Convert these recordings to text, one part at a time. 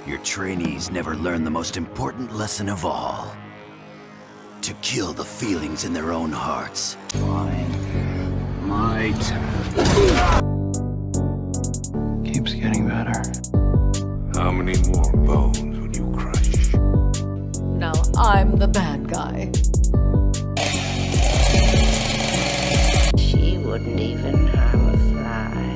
Your trainees never learn the most important lesson of all. To kill the feelings in their own hearts. Fine. My turn. Keeps getting better. How many more bones will you crush? Now I'm the bad guy. She wouldn't even harm a fly.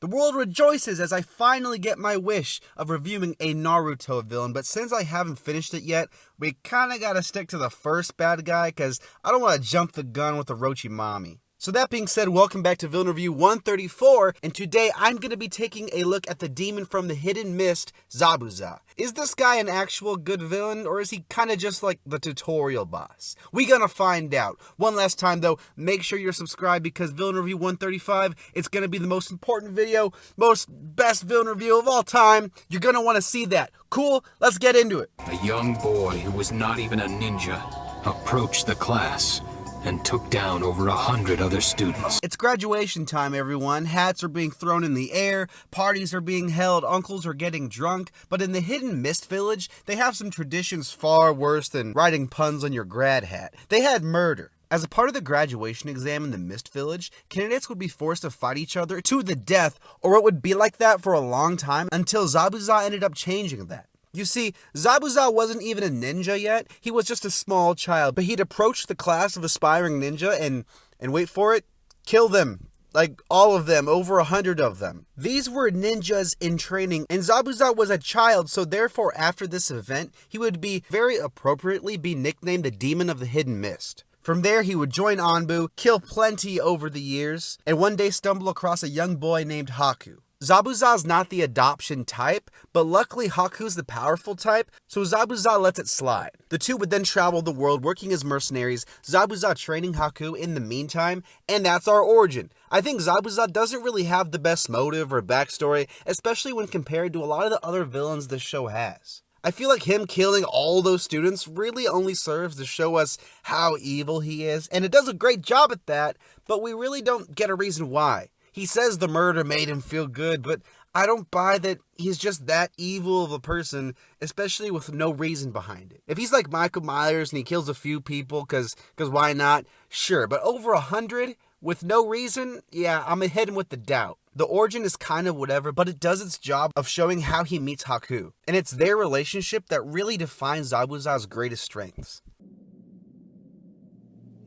The world rejoices as I finally get my wish of reviewing a Naruto villain, but since I haven't finished it yet, we kinda gotta stick to the first bad guy, cause I don't wanna jump the gun with Orochimaru. So that being said, welcome back to Villain Review 134, and today I'm going to be taking a look at the demon from the Hidden Mist, Zabuza. Is this guy an actual good villain, or is he kind of just like the tutorial boss? We gonna find out. One last time though, make sure you're subscribed because Villain Review 135, it's going to be the most important video, best villain review of all time. You're going to want to see that. Cool? Let's get into it. A young boy who was not even a ninja approached the class and took down over 100 other students. It's graduation time, everyone. Hats are being thrown in the air, parties are being held, uncles are getting drunk, but in the Hidden Mist Village, they have some traditions far worse than writing puns on your grad hat. They had murder. As a part of the graduation exam in the Mist Village, candidates would be forced to fight each other to the death, or it would be like that for a long time until Zabuza ended up changing that. You see, Zabuza wasn't even a ninja yet, he was just a small child, but he'd approach the class of aspiring ninja and wait for it, kill them. Like, all of them, over 100 of them. These were ninjas in training, and Zabuza was a child, so therefore after this event, he would very appropriately be nicknamed the Demon of the Hidden Mist. From there, he would join Anbu, kill plenty over the years, and one day stumble across a young boy named Haku. Zabuza's not the adoption type, but luckily Haku's the powerful type, so Zabuza lets it slide. The two would then travel the world working as mercenaries, Zabuza training Haku in the meantime, and that's our origin. I think Zabuza doesn't really have the best motive or backstory, especially when compared to a lot of the other villains the show has. I feel like him killing all those students really only serves to show us how evil he is, and it does a great job at that, but we really don't get a reason why. He says the murder made him feel good, but I don't buy that he's just that evil of a person, especially with no reason behind it. If he's like Michael Myers and he kills a few people, cause why not? Sure, but over 100 with no reason? Yeah, I'm gonna hit him with the doubt. The origin is kind of whatever, but it does its job of showing how he meets Haku. And it's their relationship that really defines Zabuza's greatest strengths.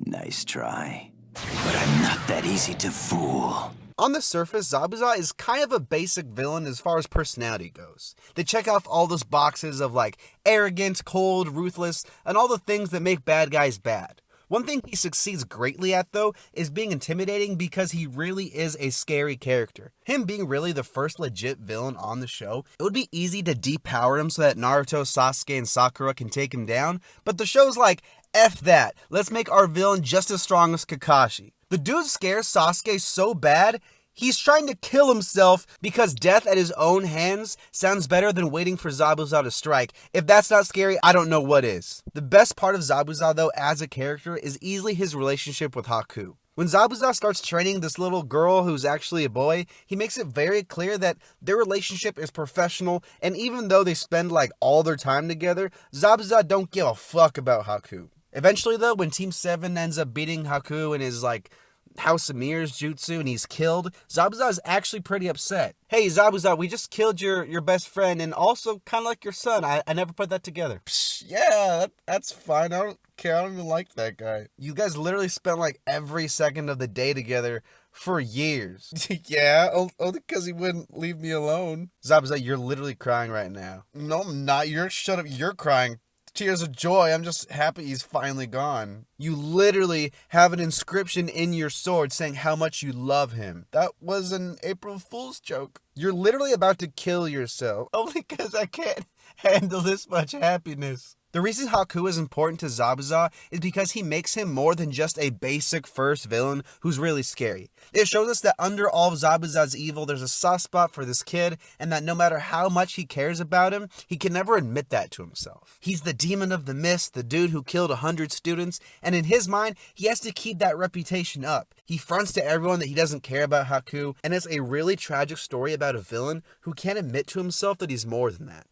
Nice try. But I'm not that easy to fool. On the surface, Zabuza is kind of a basic villain as far as personality goes. They check off all those boxes of like arrogant, cold, ruthless, and all the things that make bad guys bad. One thing he succeeds greatly at though is being intimidating because he really is a scary character. Him being really the first legit villain on the show, it would be easy to depower him so that Naruto, Sasuke, and Sakura can take him down, but the show's like, F that, let's make our villain just as strong as Kakashi. The dude scares Sasuke so bad, he's trying to kill himself because death at his own hands sounds better than waiting for Zabuza to strike. If that's not scary, I don't know what is. The best part of Zabuza though as a character is easily his relationship with Haku. When Zabuza starts training this little girl who's actually a boy, he makes it very clear that their relationship is professional, and even though they spend like all their time together, Zabuza don't give a fuck about Haku. Eventually though, when Team 7 ends up beating Haku in his like House of Mirrors jutsu and he's killed, Zabuza is actually pretty upset. Hey Zabuza, we just killed your best friend and also kind of like your son. I never put that together. Psh, yeah, that's fine. I don't care. I don't even like that guy. You guys literally spent like every second of the day together for years. Yeah, only because he wouldn't leave me alone. Zabuza, you're literally crying right now. No, I'm not. Shut up. You're crying. Tears of joy. I'm just happy he's finally gone. You literally have an inscription in your sword saying how much you love him. That was an April Fool's joke. You're literally about to kill yourself only because I can't handle this much happiness. The reason Haku is important to Zabuza is because he makes him more than just a basic first villain who's really scary. It shows us that under all of Zabuza's evil, there's a soft spot for this kid, and that no matter how much he cares about him, he can never admit that to himself. He's the demon of the mist, the dude who killed 100 students, and in his mind, he has to keep that reputation up. He fronts to everyone that he doesn't care about Haku, and it's a really tragic story about a villain who can't admit to himself that he's more than that.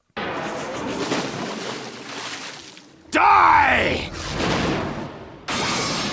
Die!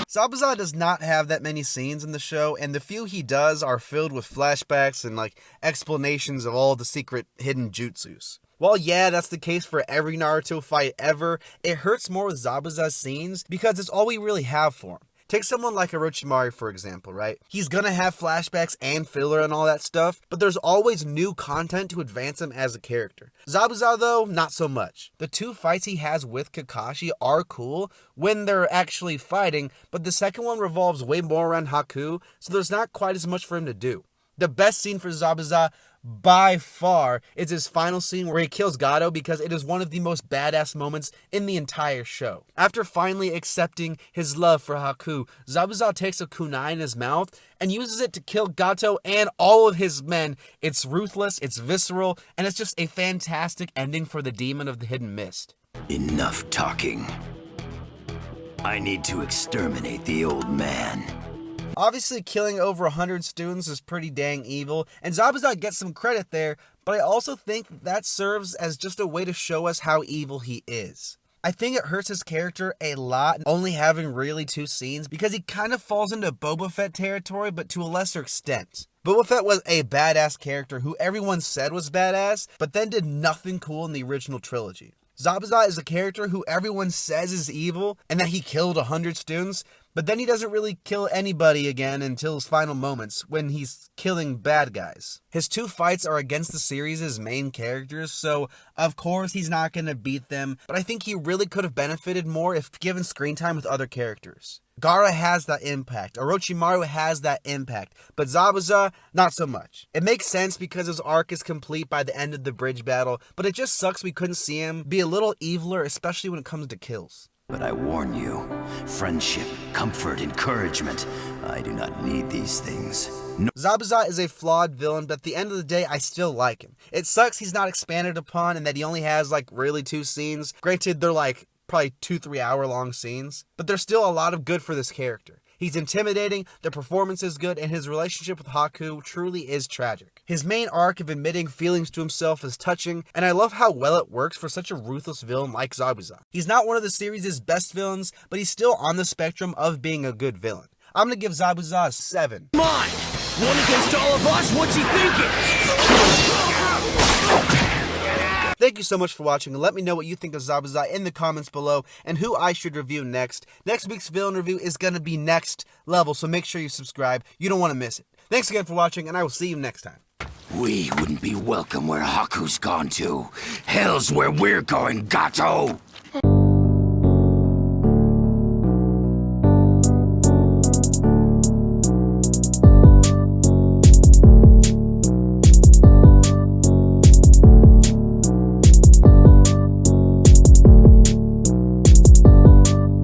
Zabuza does not have that many scenes in the show, and the few he does are filled with flashbacks and explanations of all the secret hidden jutsus. While yeah, that's the case for every Naruto fight ever, it hurts more with Zabuza's scenes because it's all we really have for him. Take someone like Orochimaru, for example, right? He's gonna have flashbacks and filler and all that stuff, but there's always new content to advance him as a character. Zabuza, though, not so much. The two fights he has with Kakashi are cool when they're actually fighting, but the second one revolves way more around Haku, so there's not quite as much for him to do. The best scene for Zabuza, by far, is his final scene where he kills Gato because it is one of the most badass moments in the entire show. After finally accepting his love for Haku, Zabuza takes a kunai in his mouth and uses it to kill Gato and all of his men. It's ruthless, it's visceral, and it's just a fantastic ending for the demon of the hidden mist. Enough talking. I need to exterminate the old man. Obviously, killing over 100 students is pretty dang evil, and Zabuza gets some credit there, but I also think that serves as just a way to show us how evil he is. I think it hurts his character a lot only having really 2 scenes because he kind of falls into Boba Fett territory, but to a lesser extent. Boba Fett was a badass character who everyone said was badass, but then did nothing cool in the original trilogy. Zabuza is a character who everyone says is evil and that he killed 100 students, but then he doesn't really kill anybody again until his final moments when he's killing bad guys. His 2 fights are against the series' main characters, so of course he's not going to beat them, but I think he really could have benefited more if given screen time with other characters. Gaara has that impact, Orochimaru has that impact, but Zabuza, not so much. It makes sense because his arc is complete by the end of the bridge battle, but it just sucks we couldn't see him be a little eviler, especially when it comes to kills. But I warn you, friendship, comfort, encouragement, I do not need these things. No. Zabuza is a flawed villain, but at the end of the day, I still like him. It sucks he's not expanded upon and that he only has really 2 scenes. Granted, they're probably 2-3 hour long scenes, but there's still a lot of good for this character. He's intimidating, the performance is good, and his relationship with Haku truly is tragic. His main arc of admitting feelings to himself is touching, and I love how well it works for such a ruthless villain like Zabuza. He's not one of the series' best villains, but he's still on the spectrum of being a good villain. I'm gonna give Zabuza a 7. Mine! One against all of us, what's he thinking? Thank you so much for watching, and let me know what you think of Zabuza in the comments below and who I should review next. Next week's villain review is going to be next level, so make sure you subscribe. You don't want to miss it. Thanks again for watching, and I will see you next time. We wouldn't be welcome where Haku's gone to. Hell's where we're going, Gato!